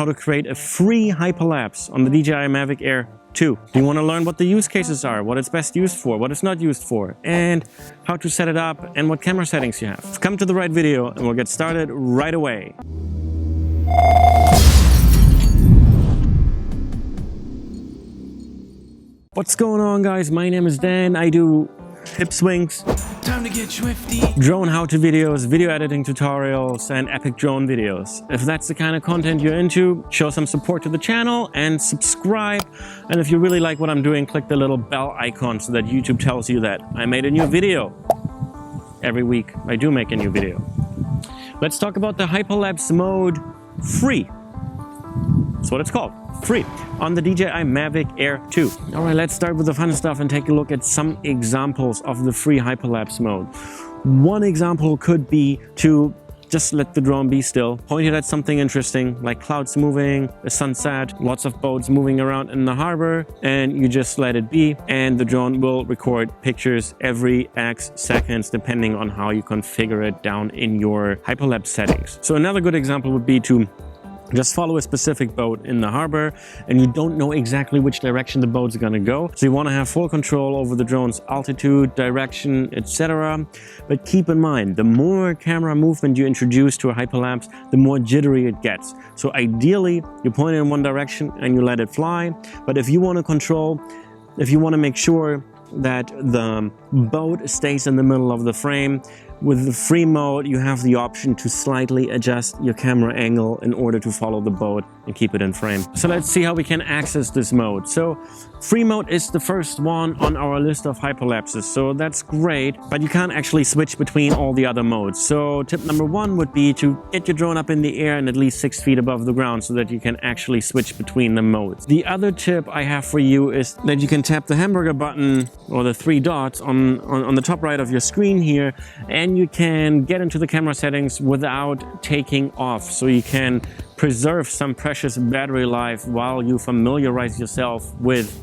how to create a free hyperlapse on the DJI Mavic Air 2. Do you want to learn what the use cases are, what it's best used for, what it's not used for, and how to set it up and what camera settings you have? Come to the right video and we'll get started right away. What's going on, guys? My name is Dan. I do hip swings, time to get swifty, drone how-to videos, video editing tutorials, and epic drone videos. If that's the kind of content you're into, show some support to the channel and subscribe. And if you really like what I'm doing, click the little bell icon so that YouTube tells you that I made a new video. Every week I do make a new video. Let's talk about the hyperlapse mode free. That's what it's called, free, on the DJI Mavic Air 2. All right, let's start with the fun stuff and take a look at some examples of the free hyperlapse mode. One example could be to just let the drone be still, point it at something interesting like clouds moving, a sunset, lots of boats moving around in the harbor, and you just let it be, and the drone will record pictures every X seconds depending on how you configure it down in your hyperlapse settings. So another good example would be to just follow a specific boat in the harbor and you don't know exactly which direction the boat's gonna go. So you wanna have full control over the drone's altitude, direction, etc. But keep in mind, the more camera movement you introduce to a hyperlapse, the more jittery it gets. So ideally, you point it in one direction and you let it fly. But if you wanna control, if you wanna make sure that the boat stays in the middle of the frame, with the free mode, you have the option to slightly adjust your camera angle in order to follow the boat and keep it in frame. So let's see how we can access this mode. So free mode is the first one on our list of hyperlapses. So that's great, but you can't actually switch between all the other modes. So tip number one would be to get your drone up in the air and at least 6 feet above the ground so that you can actually switch between the modes. The other tip I have for you is that you can tap the hamburger button or the 3 dots on the top right of your screen here, and you can get into the camera settings without taking off. So you can preserve some precious battery life while you familiarize yourself with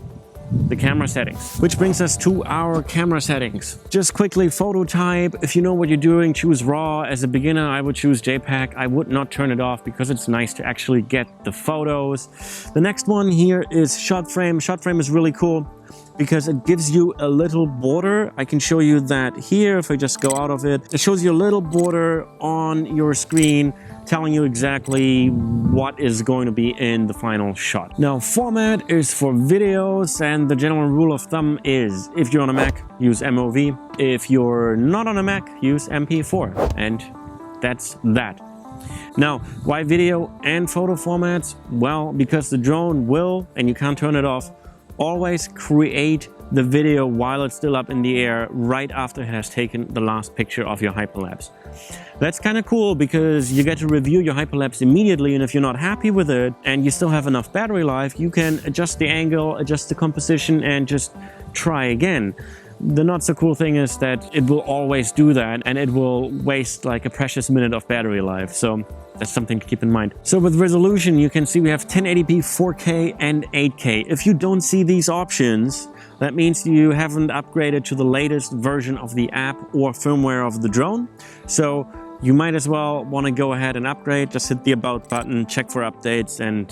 the camera settings. Which brings us to our camera settings. Just quickly, photo type. If you know what you're doing, choose RAW. As a beginner, I would choose JPEG. I would not turn it off because it's nice to actually get the photos. The next one here is shot frame. Shot frame is really cool because it gives you a little border. I can show you that here. If I just go out of it, it shows you a little border on your screen telling you exactly what is going to be in the final shot. Now, format is for videos, and the general rule of thumb is if you're on a Mac, use MOV. If you're not on a Mac, use MP4, and that's that. Now, why video and photo formats? Well, because the drone will, and you can't turn it off, always create the video while it's still up in the air right after it has taken the last picture of your hyperlapse. That's kind of cool because you get to review your hyperlapse immediately, and if you're not happy with it and you still have enough battery life, you can adjust the angle, adjust the composition, and just try again. The not so cool thing is that it will always do that and it will waste like a precious minute of battery life. So that's something to keep in mind. So with resolution, you can see we have 1080p, 4K, and 8K. If you don't see these options, that means you haven't upgraded to the latest version of the app or firmware of the drone. So you might as well want to go ahead and upgrade. Just hit the About button, check for updates, and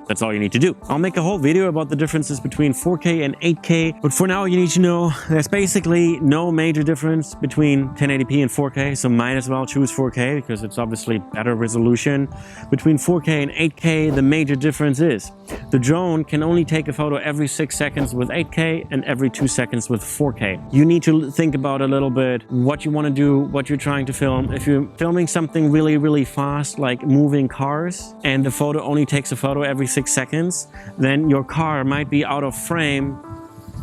that's all you need to do. I'll make a whole video about the differences between 4K and 8K, but for now you need to know there's basically no major difference between 1080p and 4K, so might as well choose 4K because it's obviously better resolution. Between 4K and 8K, the major difference is the drone can only take a photo every 6 seconds with 8K and every 2 seconds with 4K. You need to think about a little bit what you want to do, what you're trying to film. If you're filming something really fast, like moving cars, and the photo only takes a photo every 6 seconds, then your car might be out of frame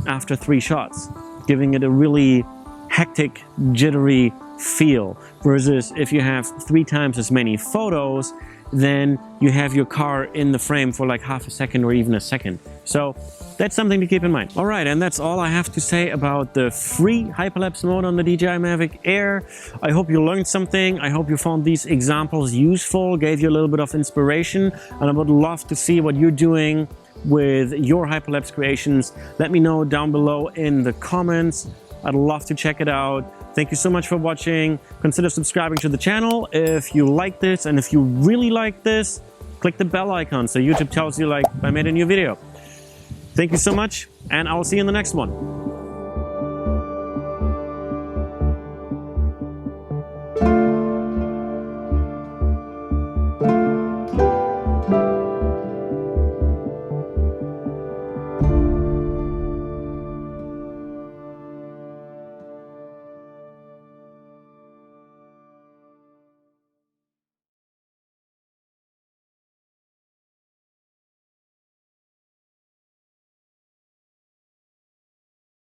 after 3 shots, giving it a really hectic, jittery feel. Versus if you have 3 times as many photos, then you have your car in the frame for like half a second or even a second. So that's something to keep in mind. All right, and that's all I have to say about the free hyperlapse mode on the DJI Mavic Air. I hope you learned something. I hope you found these examples useful, gave you a little bit of inspiration, and I would love to see what you're doing with your hyperlapse creations. Let me know down below in the comments. I'd love to check it out. Thank you so much for watching. Consider subscribing to the channel if you like this, and if you really like this, click the bell icon so YouTube tells you like I made a new video. Thank you so much, and I'll see you in the next one.